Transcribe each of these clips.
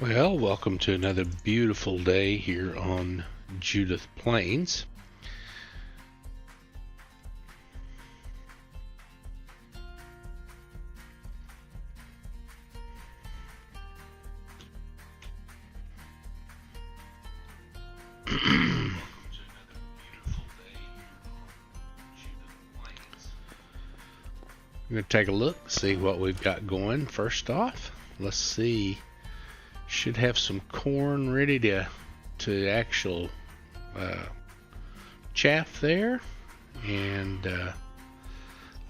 Well, welcome to another beautiful day here on Judith Plains. I'm going to take a look, see what we've got going. First off, let's see. Should have some corn ready to actual chaff there. And other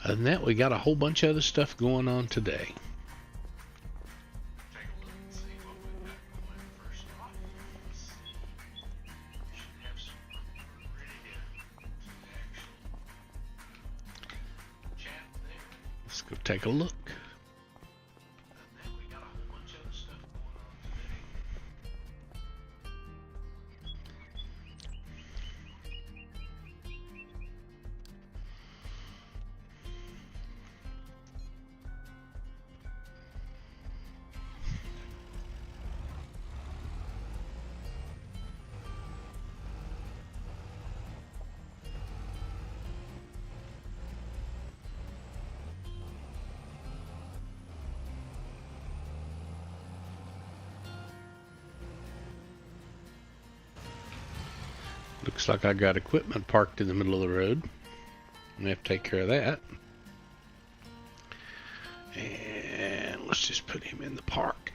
than that, we got a whole bunch of other stuff going on today. Let's go take a look. Looks like I got equipment parked in the middle of the road. I'm gonna have to take care of that. And let's just put him in the park.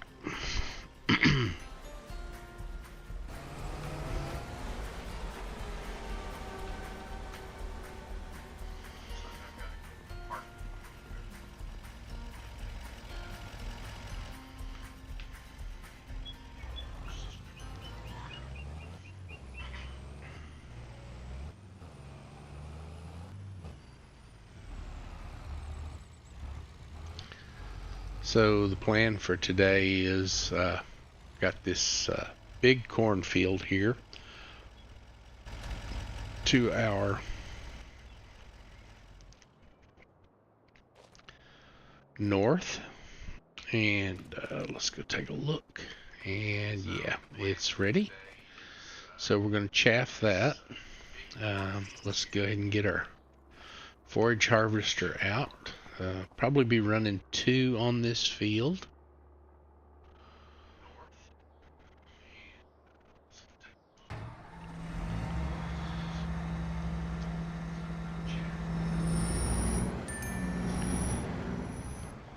So the plan for today is got this big cornfield here to our north, and let's go take a look. And yeah, it's ready. So we're going to chaff that. Let's go ahead and get our forage harvester out. Probably be running 2 on this field.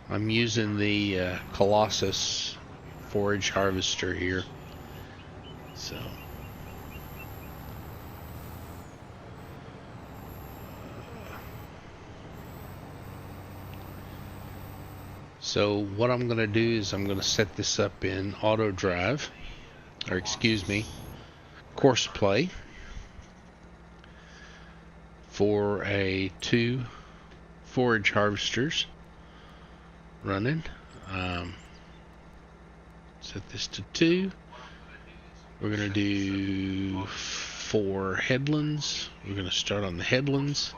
I'm using the Colossus forage harvester here. So what I'm going to do is I'm going to set this up in auto drive, or excuse me, course play for a 2 forage harvesters running. Set this to 2. We're going to do 4 headlands. We're going to start on the headlands.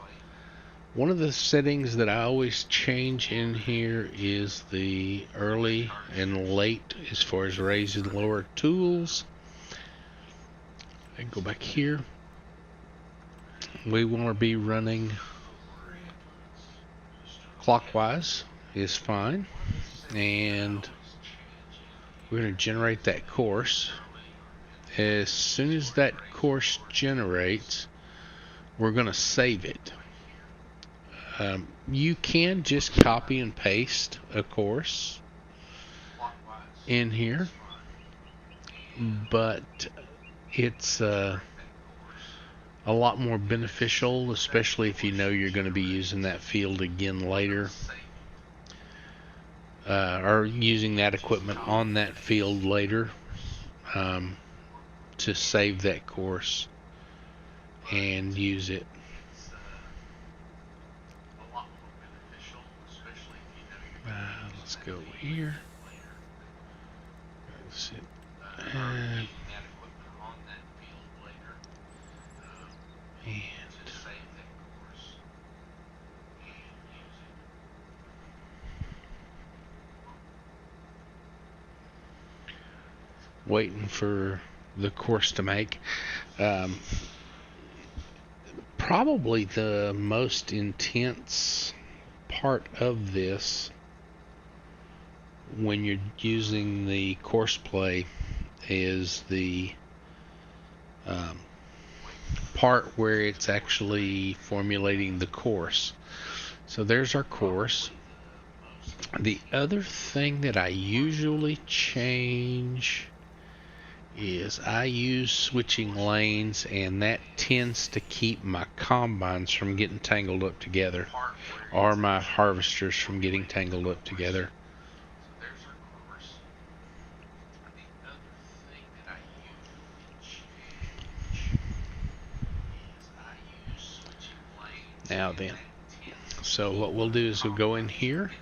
One of the settings that I always change in here is the early and late as far as raise and lower tools. I go back here. We want to be running clockwise is fine. And we're going to generate that course. As soon as that course generates, we're going to save it. You can just copy and paste a course in here, but it's a lot more beneficial, especially if you know you're going to be using that field again later, or using that equipment on that field later, to save that course and use it. Let's go here. Let's see. And waiting for the course to make. Probably the most intense part of this when you're using the course play is the part where it's actually formulating the course. So there's our course. The other thing that I usually change is I use switching lanes, and that tends to keep my combines from getting tangled up together, or my harvesters from getting tangled up together. Now then, so what we'll do is we'll go in here,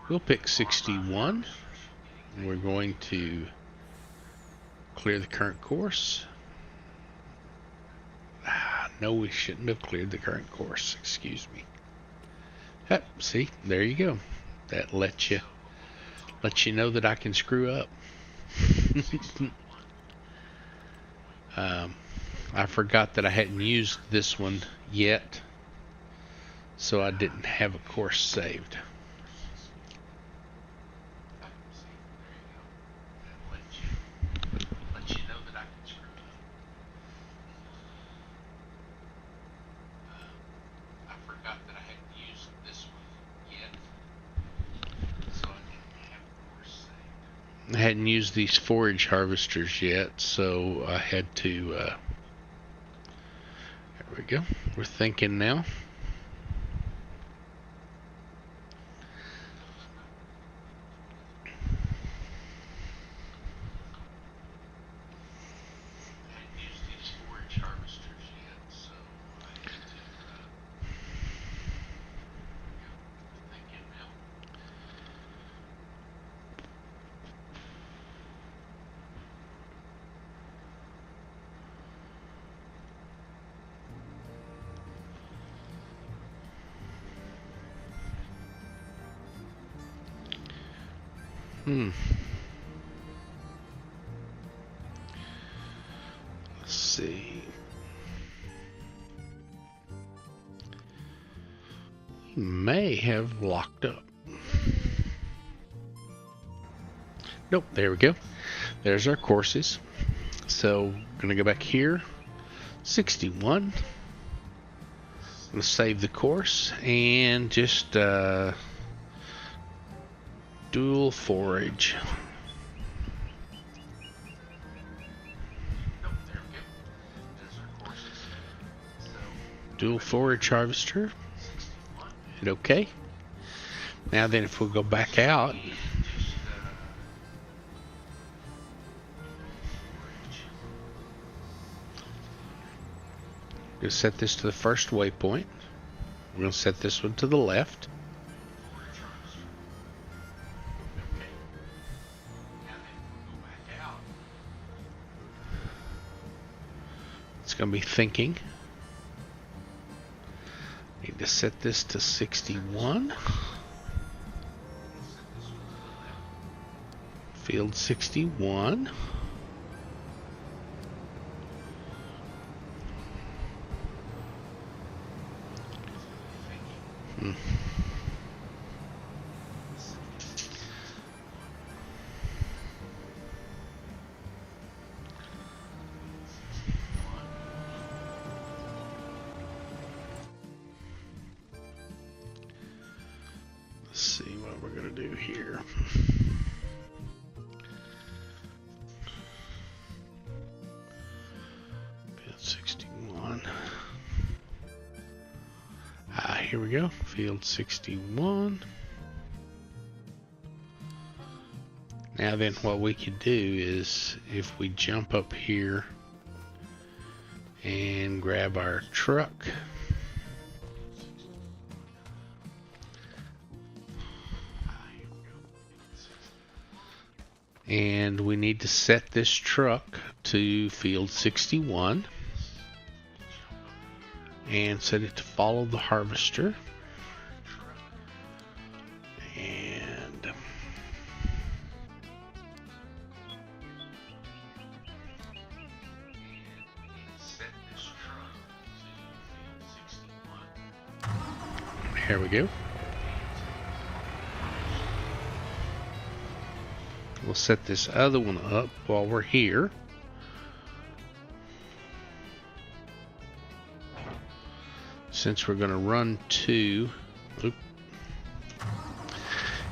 we'll pick 61, we're going to clear the current course. No, we shouldn't have cleared the current course, excuse me. Yep, see, there you go. That lets you know that I can screw up. I forgot that I hadn't used this one yet, so I didn't have a course saved. I hadn't used these forage harvesters yet, so I had to, there we go, we're thinking now. Let's see. May have locked up. Nope, there we go. There's our courses. So I'm gonna go back here, 61. I'm gonna save the course and just dual forage. Dual forage harvester. Hit OK. Now then, if we'll go back out, we're going to set this to the first waypoint. We're going to set this one to the left. It's going to be thinking. Need to set this to 61. Field 61. Let's see what we're going to do here. Field 61. Here we go. Field 61. Now then, what we could do is if we jump up here and grab our truck. And we need to set this truck to field 61 and set it to follow the harvester. And Here we go. We'll set this other one up while we're here. Since we're going to run two.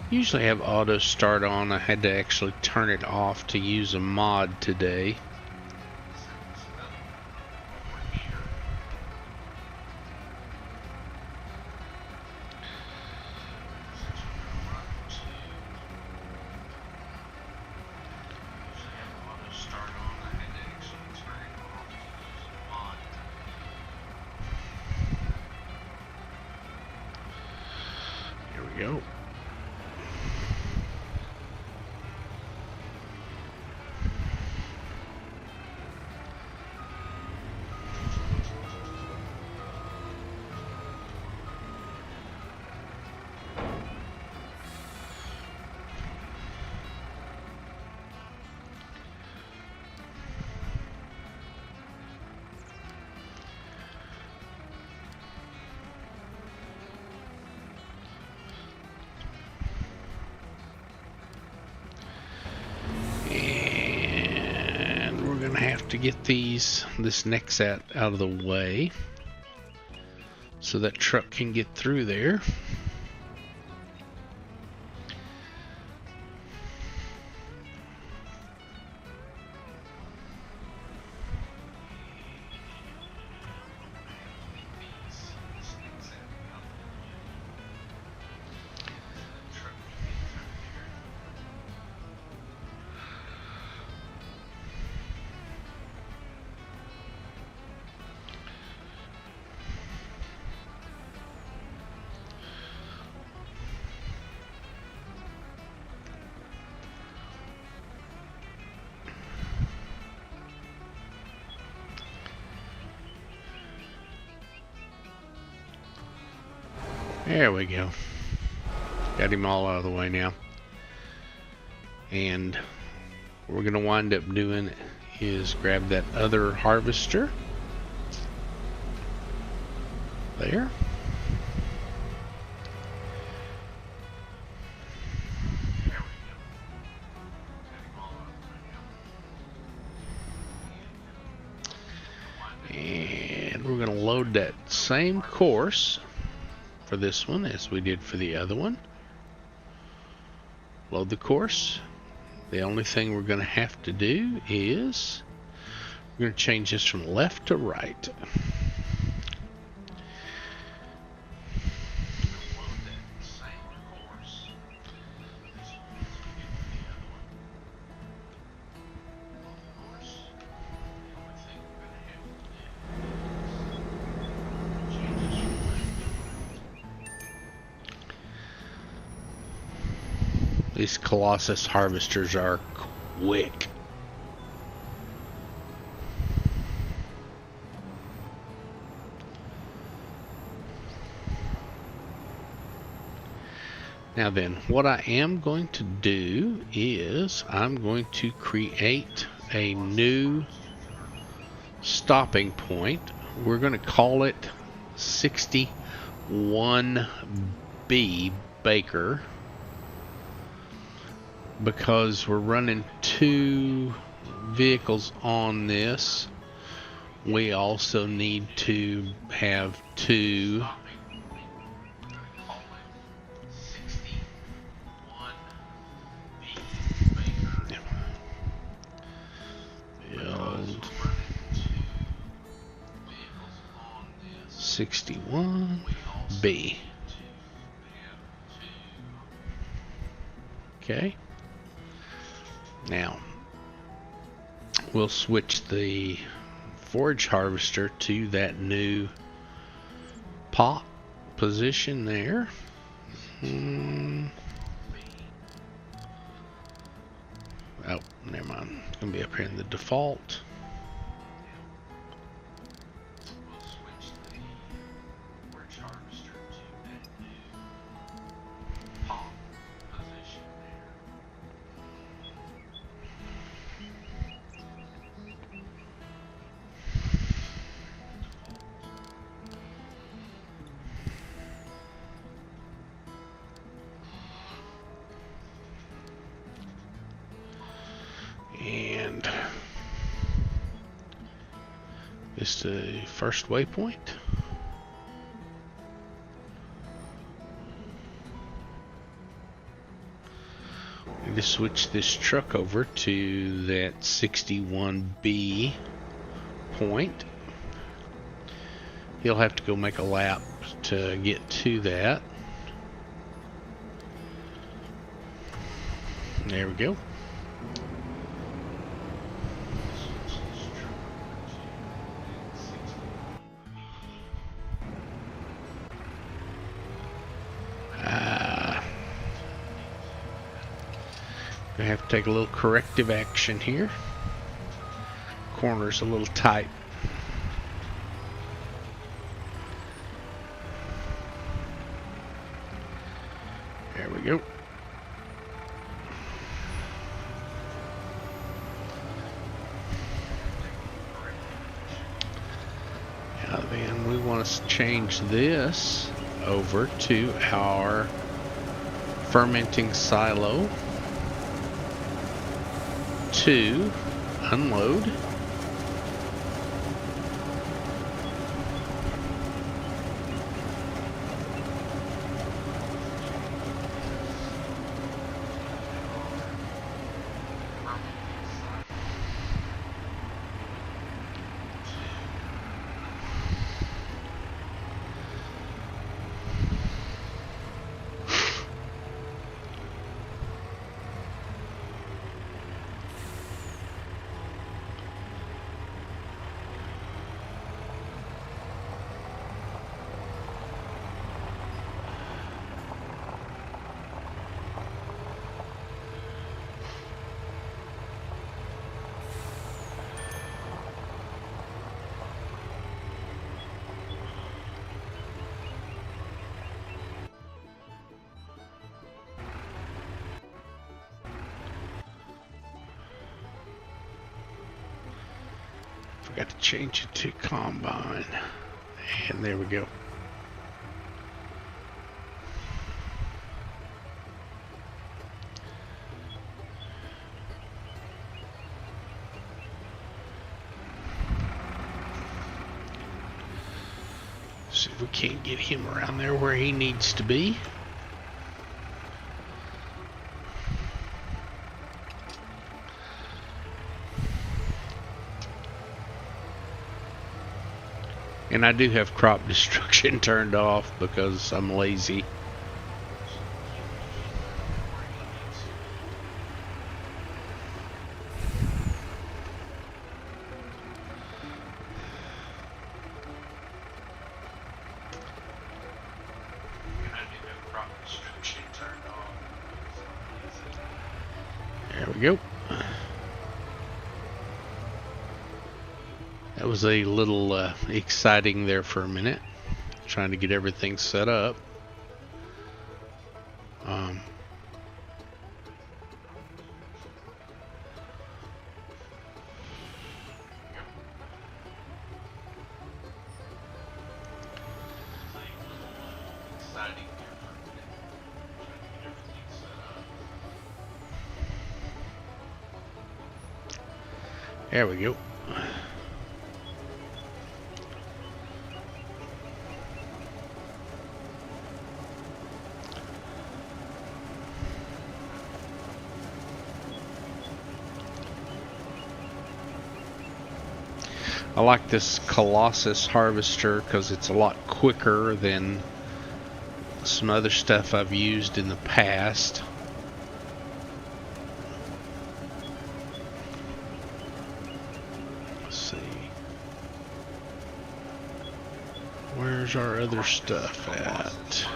Usually have auto start on. I had to actually turn it off to use a mod today. Here we go. Have to get this next set out of the way so that truck can get through there. There we go. Got him all out of the way now. And what we're going to wind up doing is grab that other harvester. There. And we're going to load that same course for this one as we did for the other one. Load the course. The only thing we're going to have to do is we're going to change this from left to right. These Colossus harvesters are quick. Now then, what I am going to do is I'm going to create a new stopping point. We're going to call it 61B Baker, because we're running two vehicles on this. We also need to have two build 61B. Okay. Now, we'll switch the forage harvester to that new pot position there. Oh, never mind. It's going to be up here in the default. This the first waypoint. We need to switch this truck over to that 61B point. He'll have to go make a lap to get to that. There we go. I have to take a little corrective action here. Corner's a little tight. There we go. Now then, we want to change this over to our fermenting silo to unload. Forgot to change it to combine. And there we go. See if we can't get him around there where he needs to be. And I do have crop destruction turned off because I'm lazy. There we go. That was a little exciting there for a minute, trying to get everything set up. There we go. I like this Colossus harvester because it's a lot quicker than some other stuff I've used in the past. Let's see. Where's our other stuff at?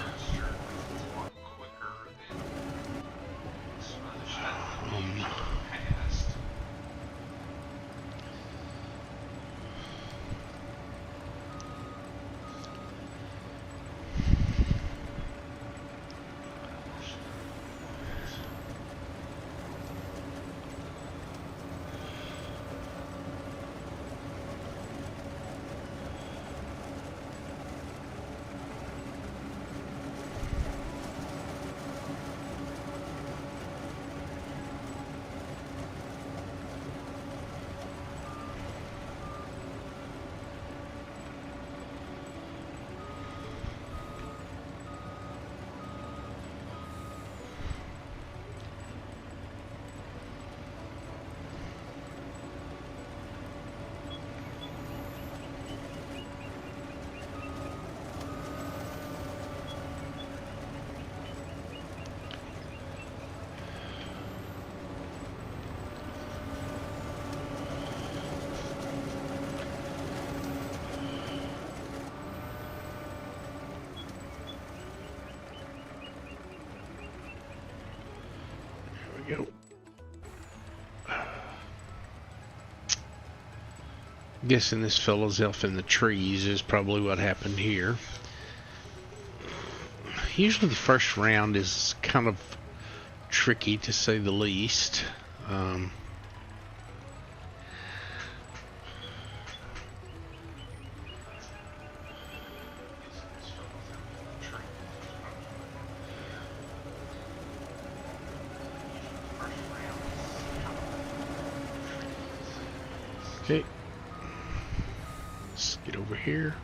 Guessing this fellow's elf in the trees is probably what happened here. Usually the first round is kind of tricky, to say the least. Okay, let's get over here.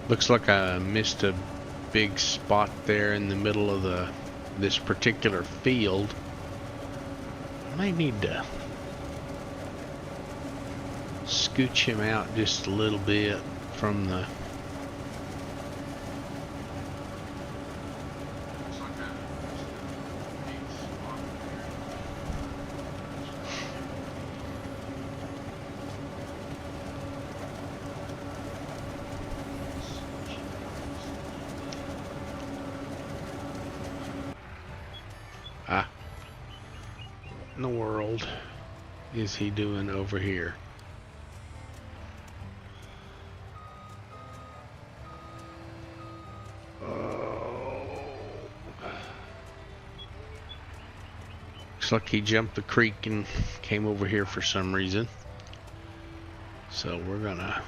Looks like I missed a big spot there in the middle of this particular field. I might need to scooch him out just a little bit from the... in the world is he doing over here? Looks like he jumped the creek and came over here for some reason. So we're gonna...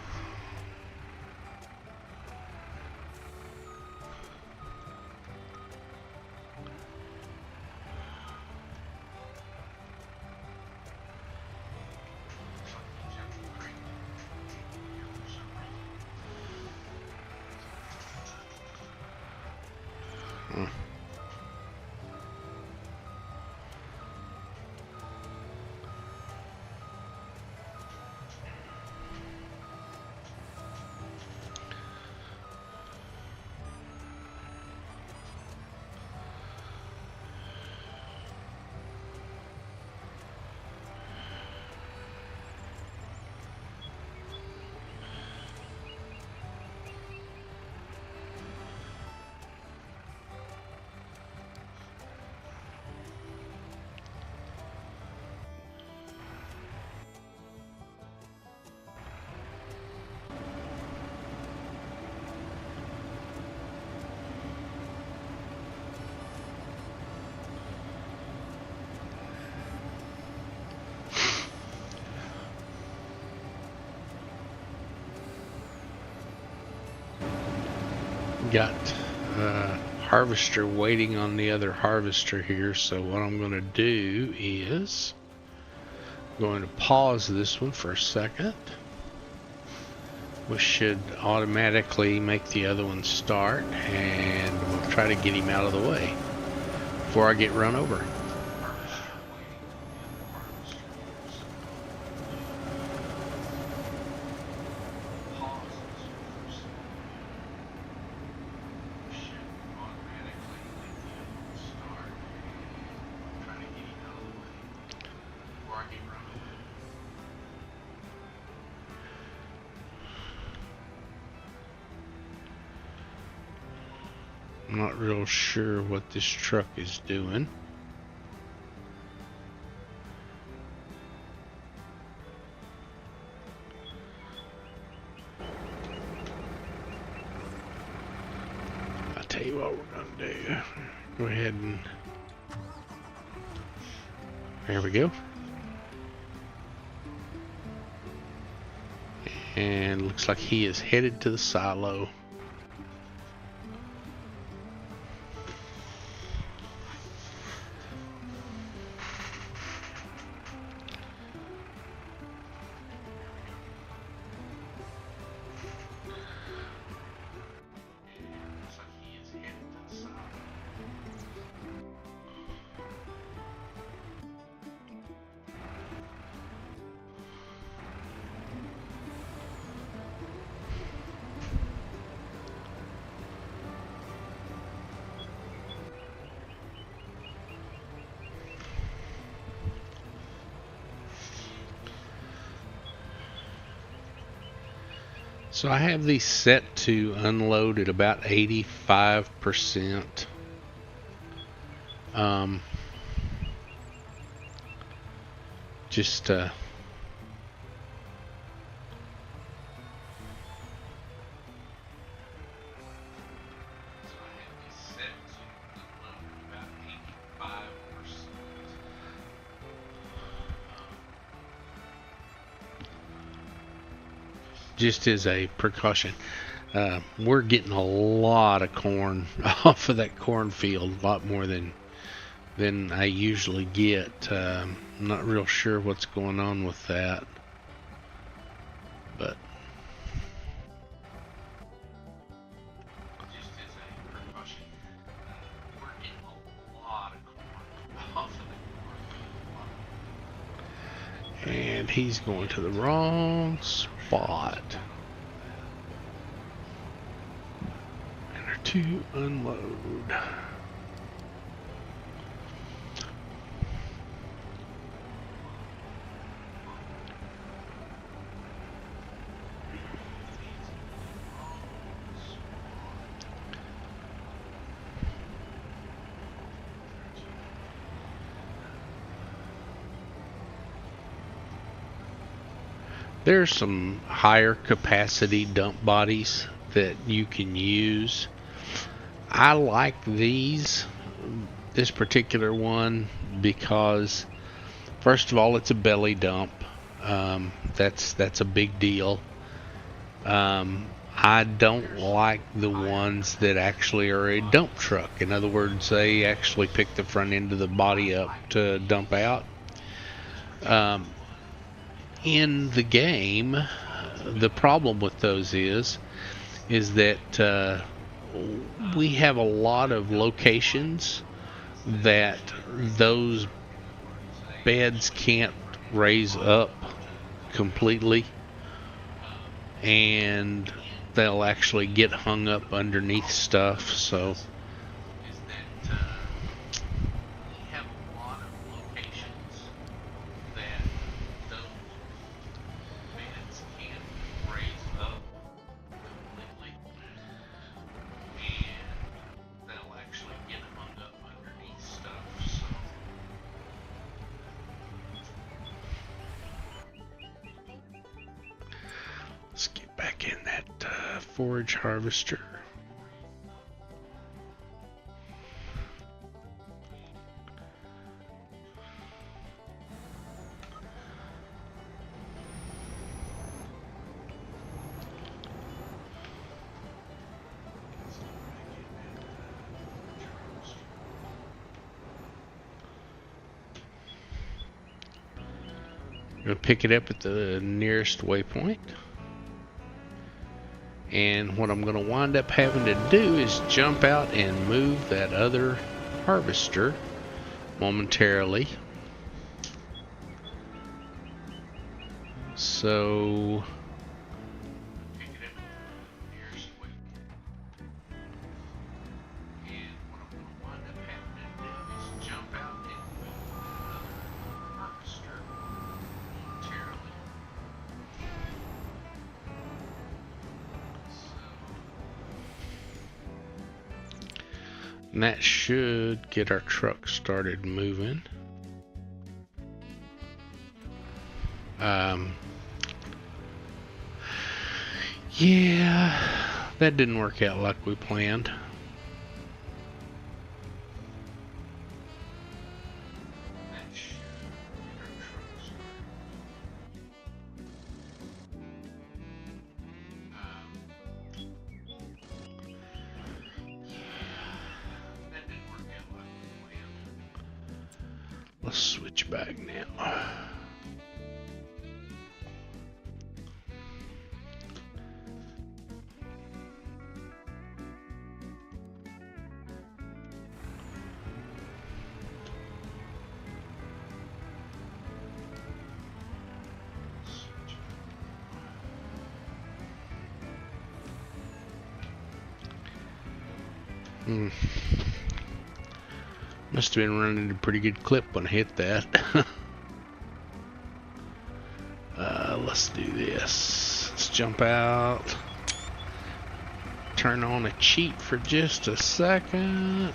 got harvester waiting on the other harvester here, so what I'm going to do is I'm going to pause this one for a second, which should automatically make the other one start, and we'll try to get him out of the way before I get run over. I'm not real sure what this truck is doing. I'll tell you what we're gonna do. Go ahead and... there we go. And looks like he is headed to the silo. So I have these set to unload at about 85%. Just just as a precaution. We're getting a lot of corn off of that cornfield, a lot more than I usually get. I'm not real sure what's going on with that, but just as a precaution, we're getting a lot of corn off of the cornfield. And he's going to the wrong spot. To unload. There's some higher capacity dump bodies that you can use. I like this particular one because, first of all, it's a belly dump. That's a big deal. I don't like the ones that actually are a dump truck. In other words, they actually pick the front end of the body up to dump out. In the game, the problem with those is that we have a lot of locations that those beds can't raise up completely, and they'll actually get hung up underneath stuff. So we have a lot of locations that those beds can't raise up completely, and they'll actually get hung up underneath stuff. So let's get back in that forage harvester. Gonna pick it up at the nearest waypoint, and what I'm gonna wind up having to do is jump out and move that other harvester momentarily. So pick it up at the nearest waypoint, and what I'm gonna wind up having to do is jump out and move that other harvester momentarily. And that should get our truck started moving. Yeah, that didn't work out like we planned. Let's switch back now. Must have been running a pretty good clip when I hit that. Let's do this. Let's jump out. turn on a cheat for just a second.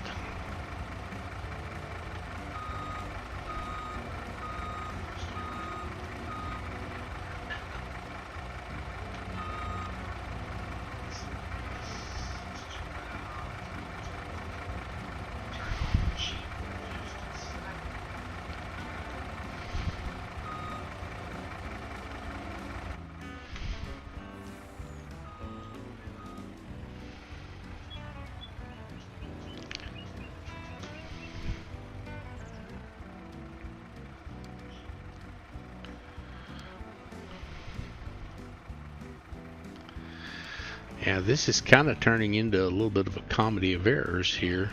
Yeah, this is kind of turning into a little bit of a comedy of errors here.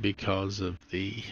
Because of the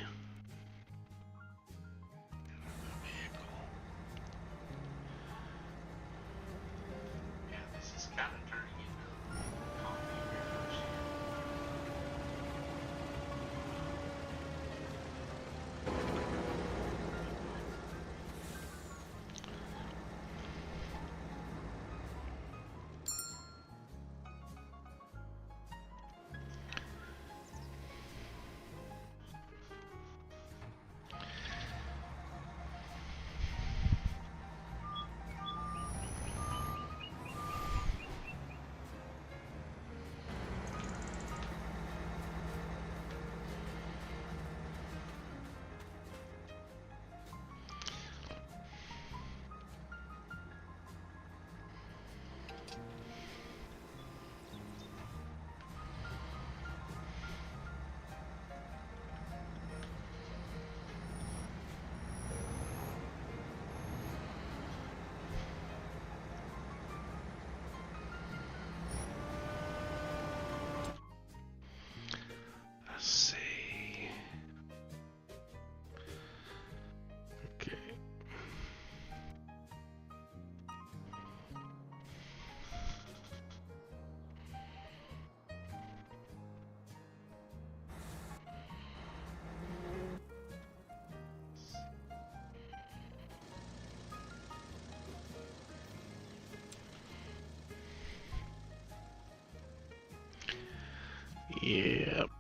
Yep.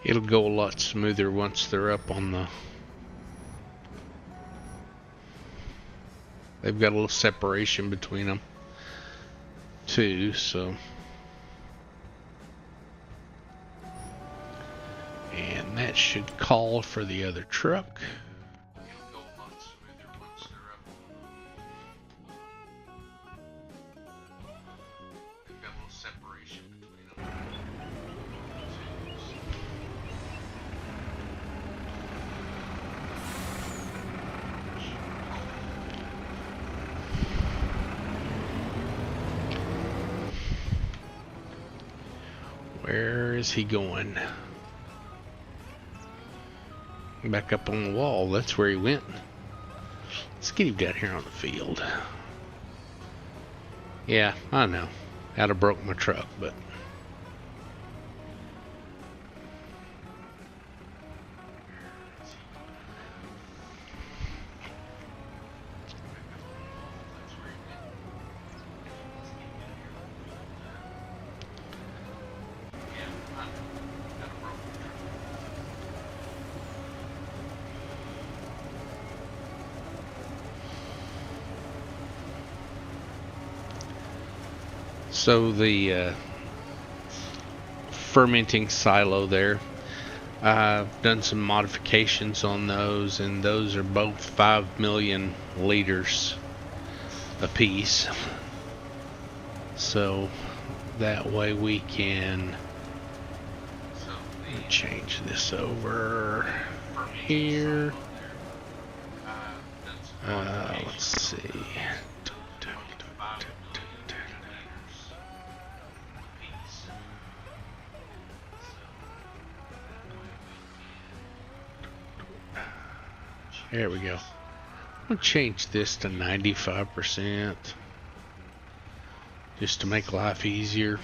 It'll go a lot smoother once they're up on the... They've got a little separation between them too, so... And that should call for the other truck. It'll go a lot smoother once they're up. They've got a little separation between them. Where is he going? Back up on the wall. That's where he went. Let's get him down here on the field. Yeah, I know. I'd have broke my truck, but... So the fermenting silo there, I've done some modifications on those, and those are both 5 million liters a piece. So that way we can change this over here. Let's see. There we go. I'll change this to 95% just to make life easier.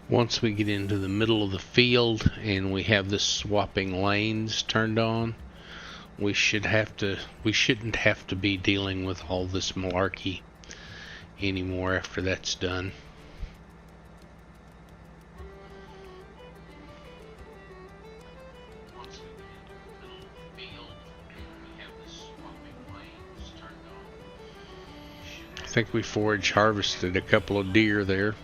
Once we get into the middle of the field and we have the swapping lanes turned on, we shouldn't have to be dealing with all this malarkey anymore after that's done. I think we forage harvested a couple of deer there.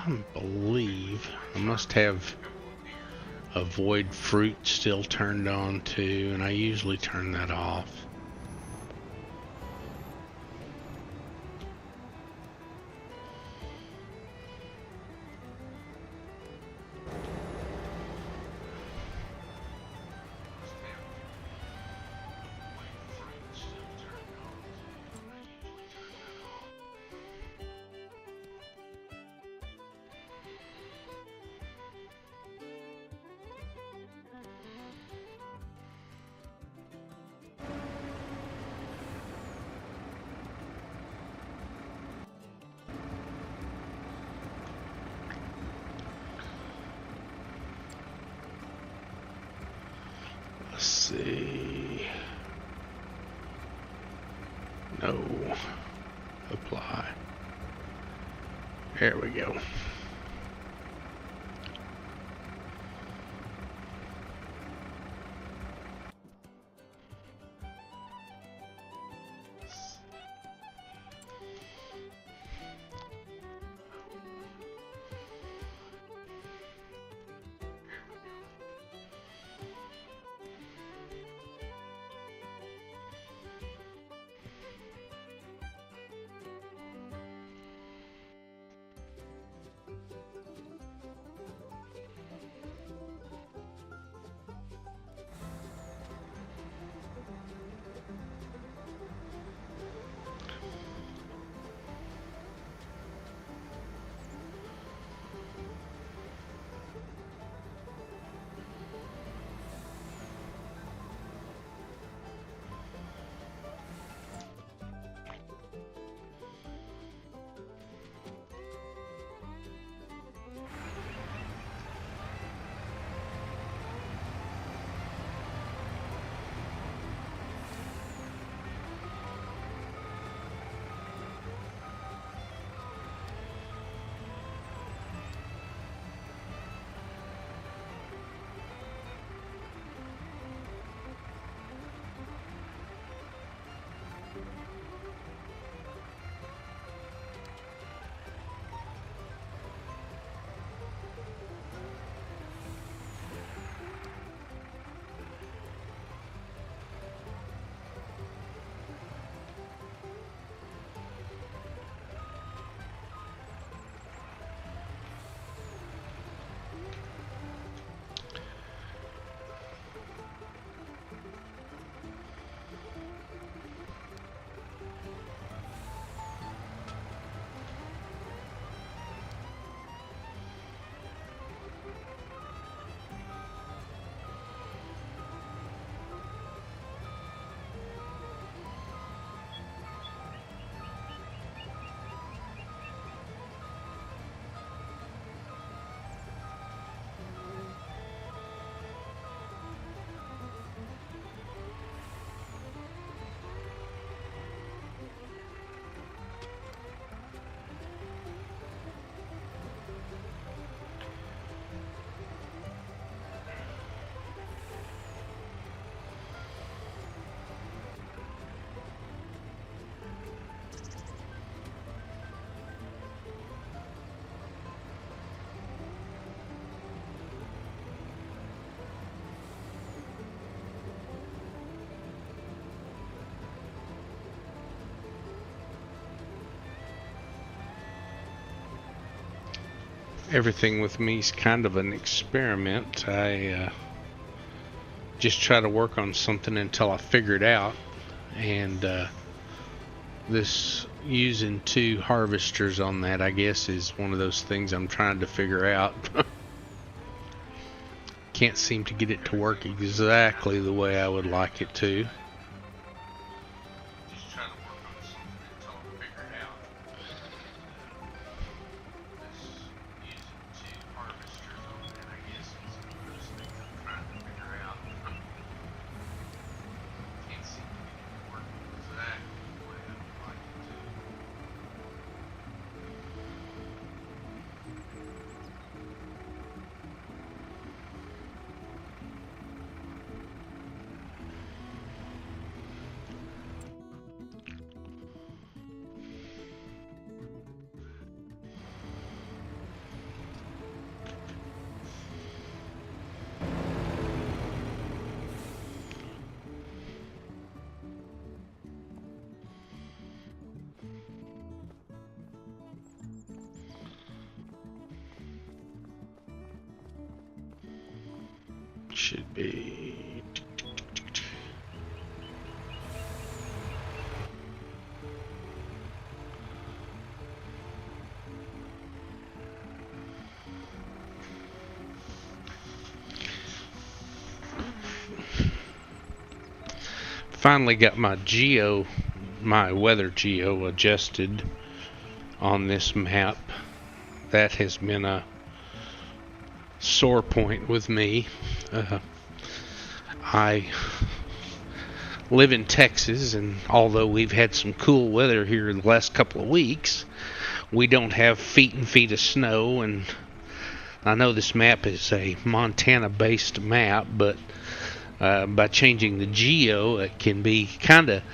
I believe I must have avoid fruit still turned on too, and I usually turn that off. Let's see. No. Apply. There we go. Everything with me is kind of an experiment. I just try to work on something until I figure it out. And this using 2 harvesters on that, I guess, is one of those things I'm trying to figure out. Can't seem to get it to work exactly the way I would like it to. Should be. Finally got my weather geo adjusted on this map. That has been a sore point with me. I live in Texas, and although we've had some cool weather here in the last couple of weeks, we don't have feet and feet of snow. And I know this map is a Montana-based map, but by changing the geo, it can be kind of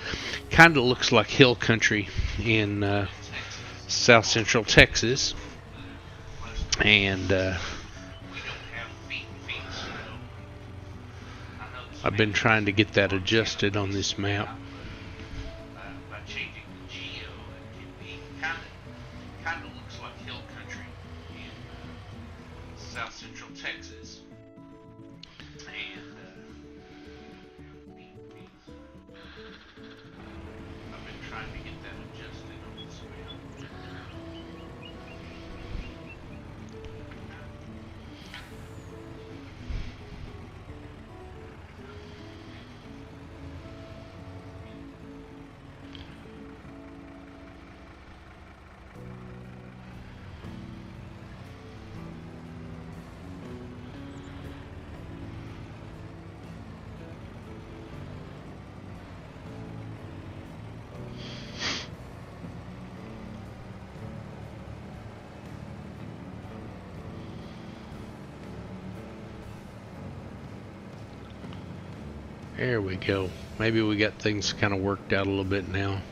looks like hill country in south central Texas, and I've been trying to get that adjusted on this map. By changing the geo, it can be kind of looks like hill country in south central Texas, and I've been trying to get that adjusted on this map. There we go. Maybe we got things kind of worked out a little bit now.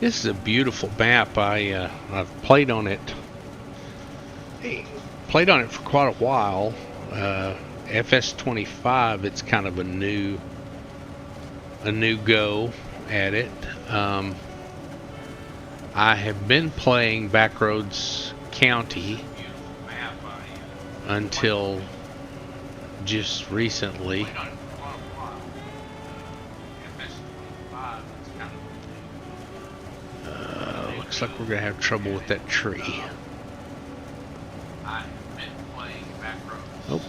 This is a beautiful map. I've played on it for quite a while. FS25, it's kind of a new go at it. I have been playing Backroads County until just recently. Looks like we're gonna have trouble with that tree. Oh.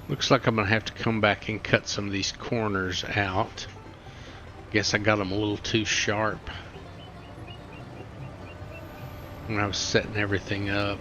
Looks like I'm going to have to come back and cut some of these corners out. Guess I got them a little too sharp when I was setting everything up.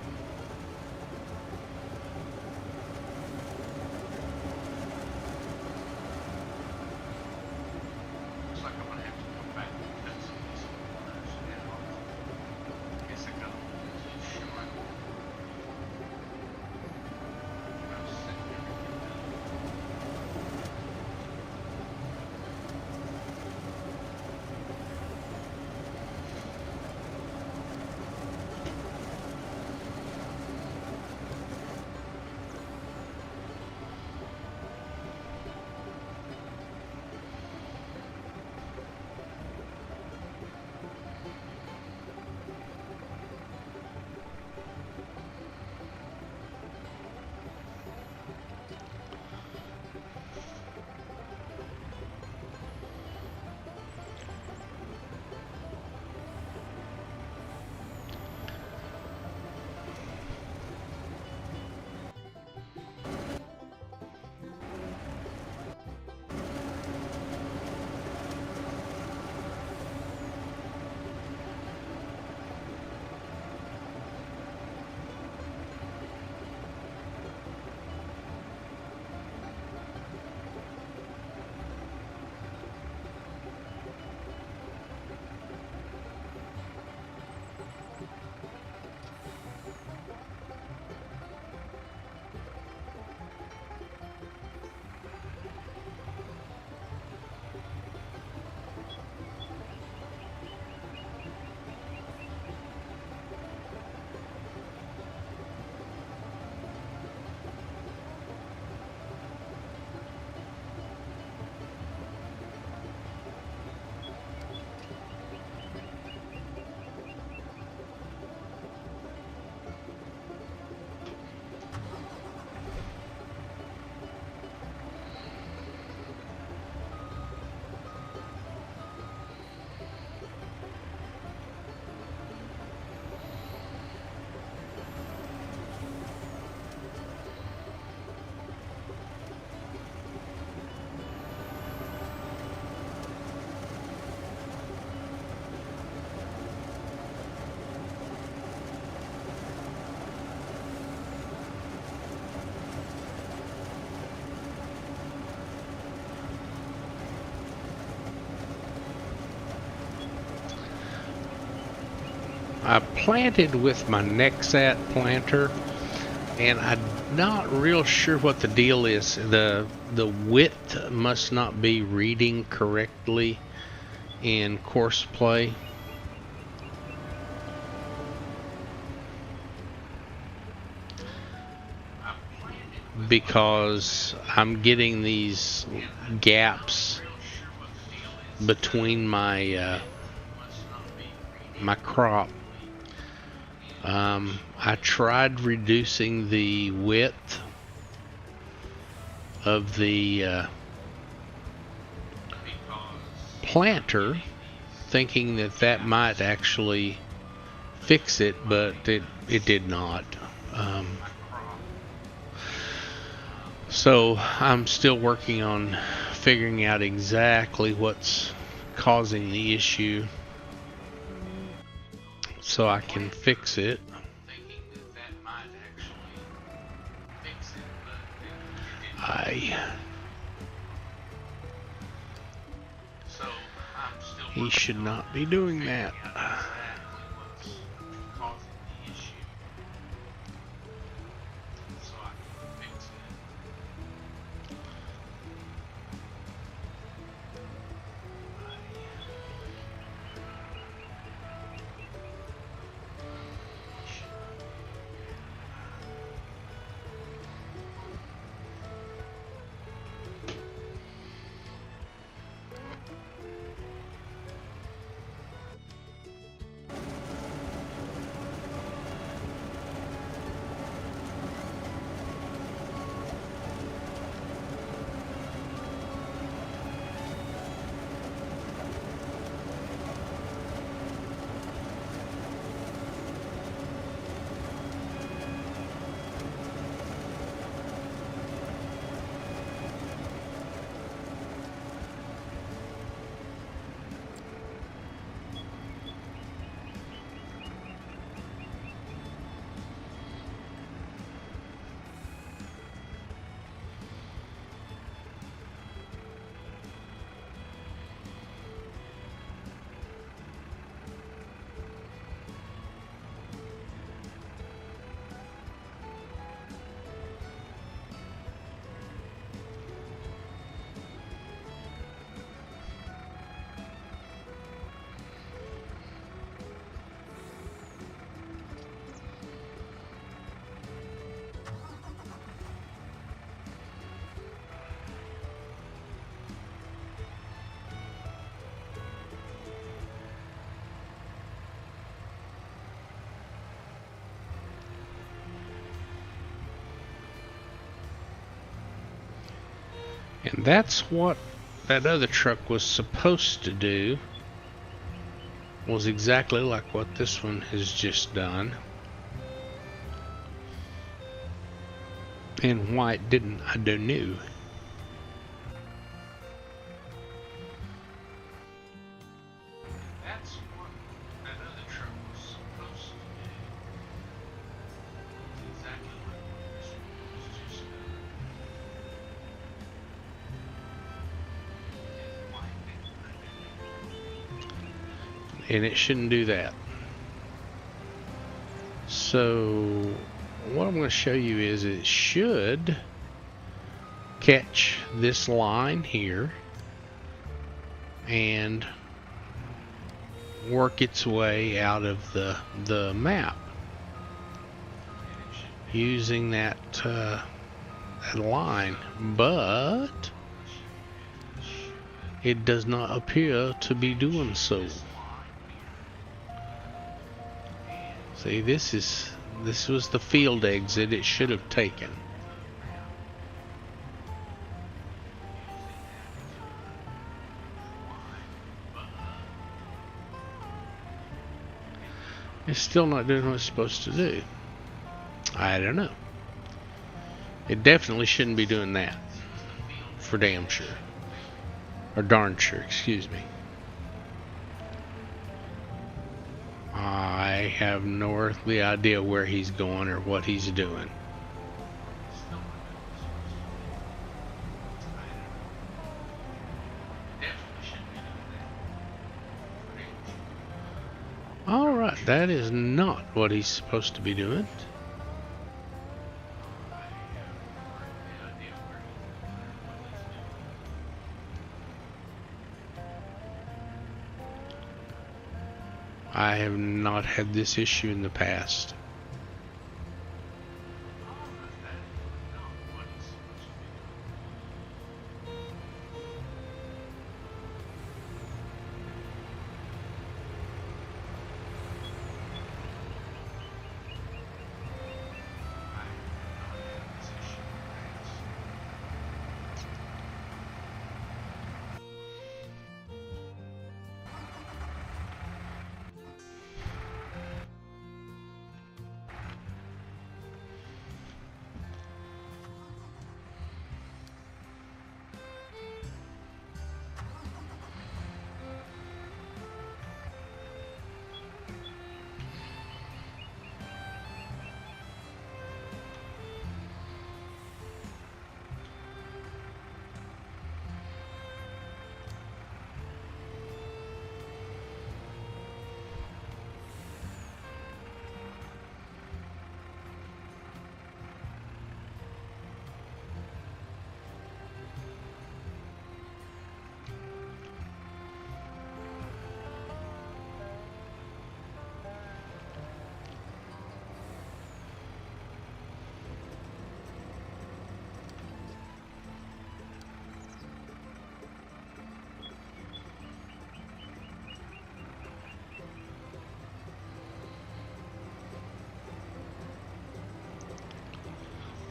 I planted with my Nexat planter, and I'm not real sure what the deal is. The width must not be reading correctly in course play. Because I'm getting these gaps between my my crop. I tried reducing the width of the planter, thinking that that might actually fix it, but it did not. So I'm still working on figuring out exactly what's causing the issue so I can fix it. He should not be doing that. And that's what that other truck was supposed to do. Was exactly like what this one has just done. And why it didn't, I don't know. That's what that other truck was supposed to do. It's exactly like this one was just done. And why it didn't, I don't know. And it shouldn't do that. So what I'm going to show you is it should catch this line here and work its way out of the map using that line, but it does not appear to be doing so. See, this was the field exit it should have taken. It's still not doing what it's supposed to do. I don't know. It definitely shouldn't be doing that. For damn sure. Or darn sure, excuse me. I have no earthly idea where he's going or what he's doing. Alright, that is not what he's supposed to be doing. I have not had this issue in the past.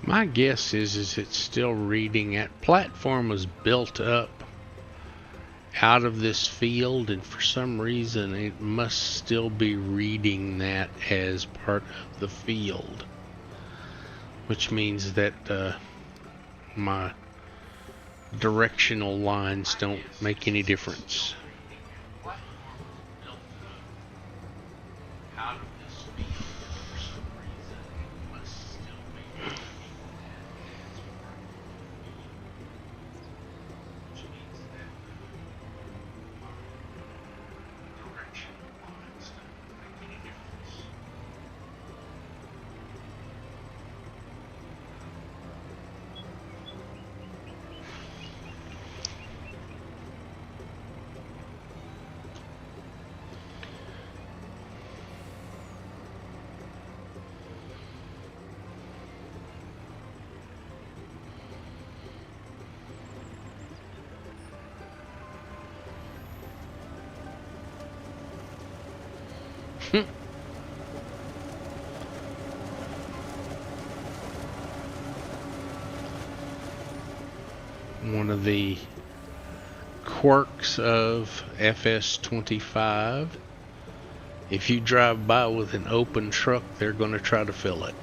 My guess is it's still reading. That platform was built up out of this field, and for some reason it must still be reading that as part of the field, which means that my directional lines don't make any difference. One of the quirks of FS25, if you drive by with an open truck, they're going to try to fill it.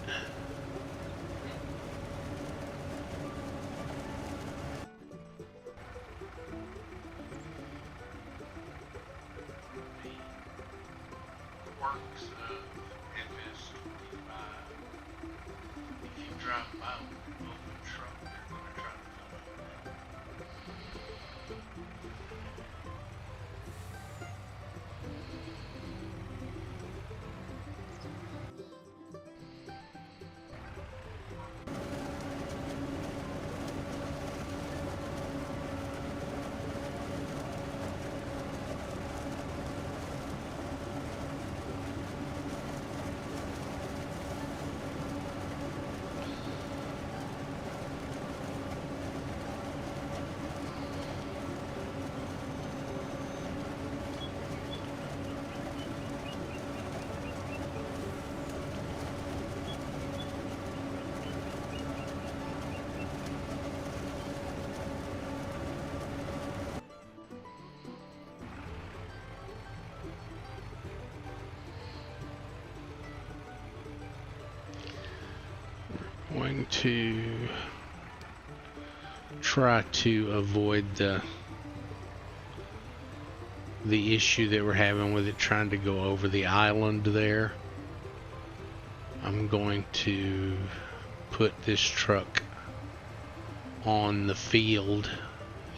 Going to try to avoid the issue that we're having with it trying to go over the island there. I'm going to put this truck on the field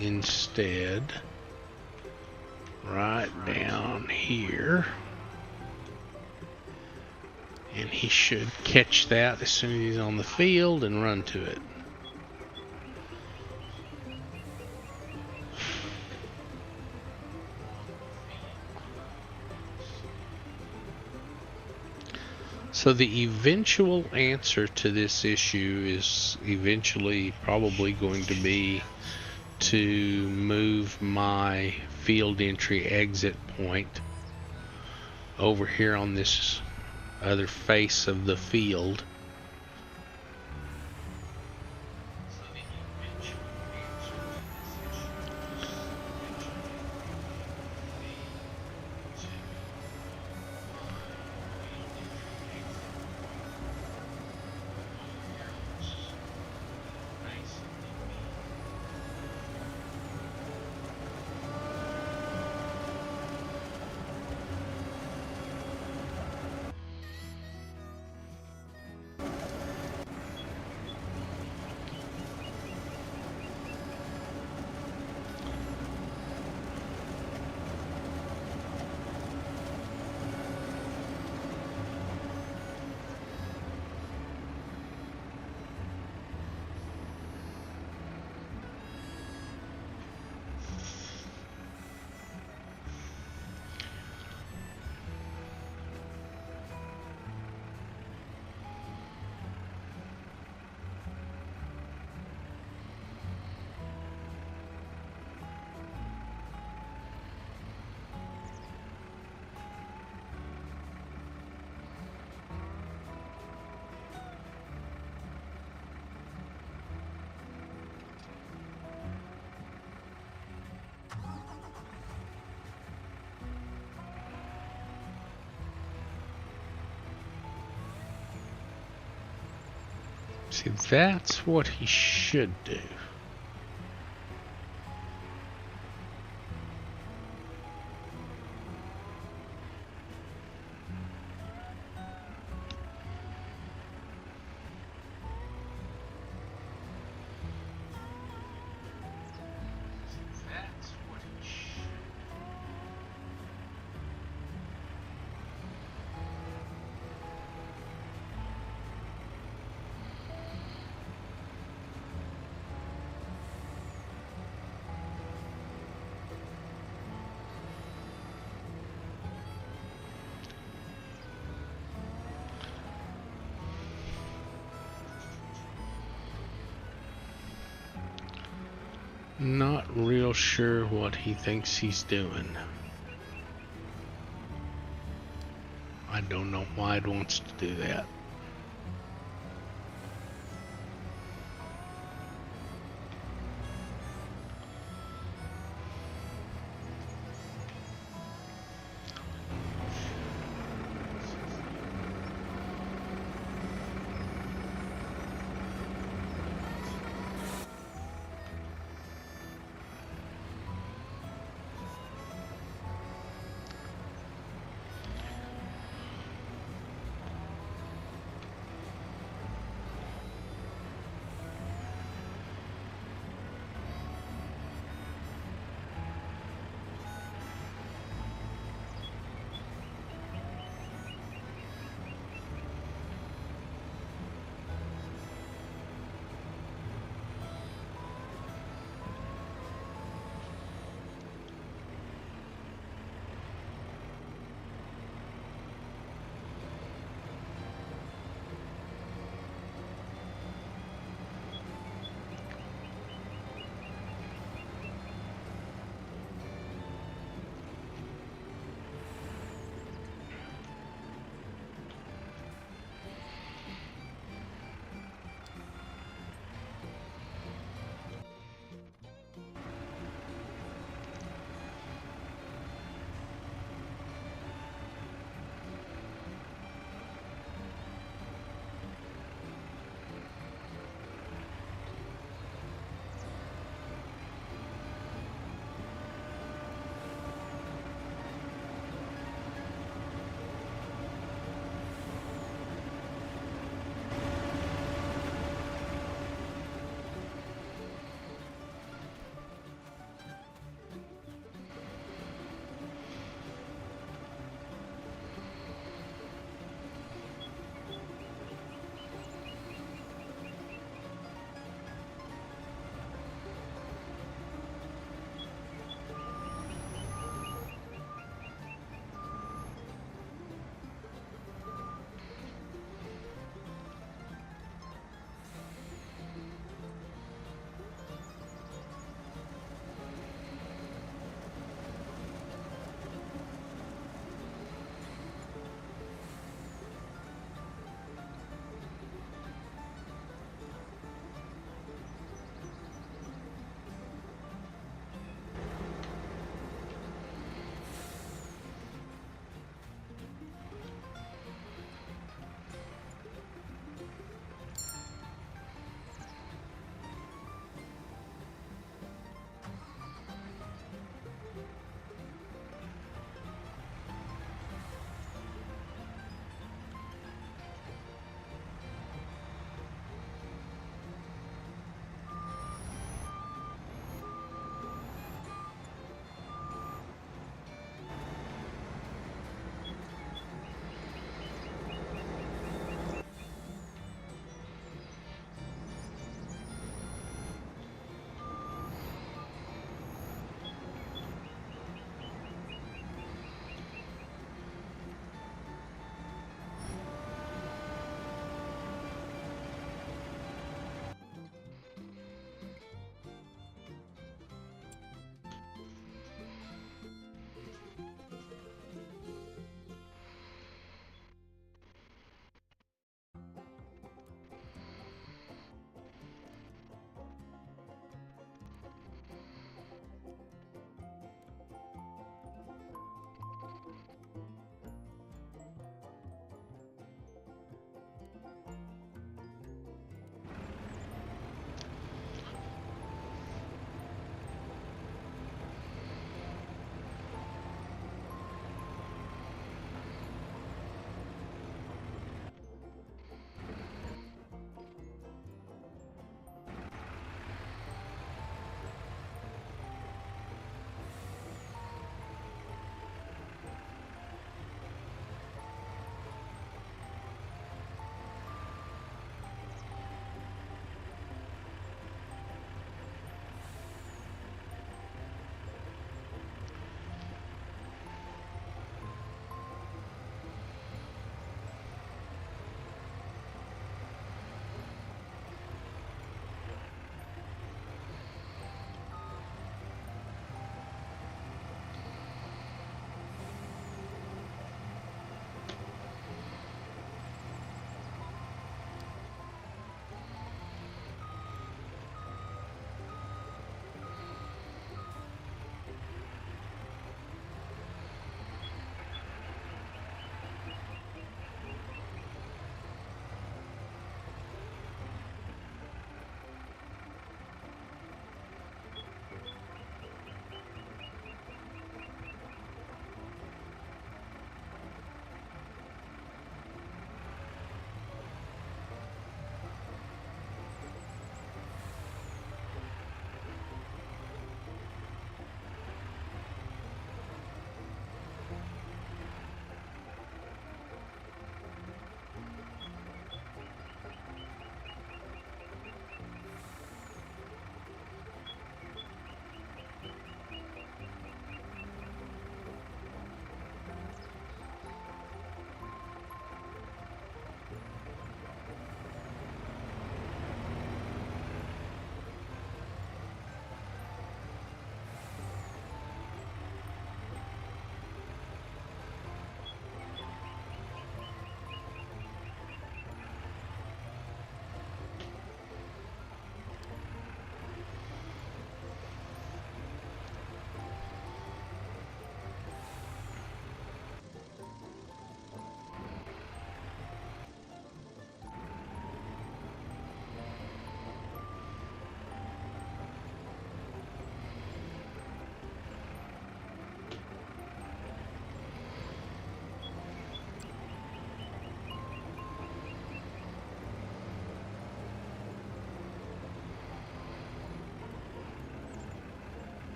instead, right down here. And he should catch that as soon as he's on the field and run to it. So the eventual answer to this issue is eventually probably going to be to move my field entry exit point over here on this other face of the field. See, that's what he should do. Not real sure what he thinks he's doing. I don't know why it wants to do that.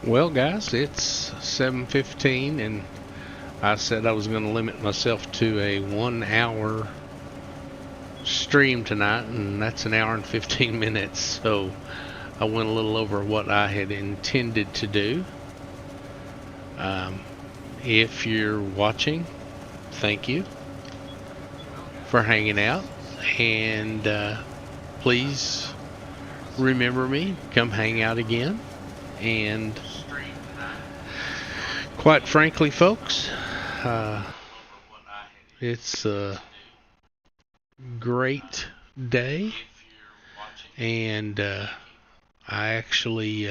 Well, guys, it's 7:15, and I said I was going to limit myself to a 1 hour stream tonight, and that's an hour and 15 minutes. So I went a little over what I had intended to do. If you're watching, thank you for hanging out, and please remember me. Come hang out again. And quite frankly, folks, it's a great day, and I actually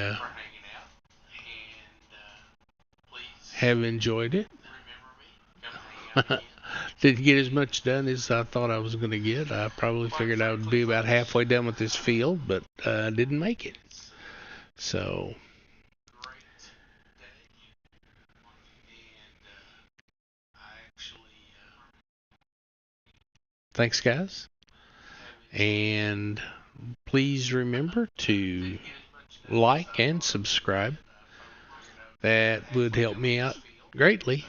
have enjoyed it. Didn't get as much done as I thought I was going to get. I probably figured I would be about halfway done with this field, but I didn't make it. So, thanks, guys. And please remember to like and subscribe. That would help me out greatly.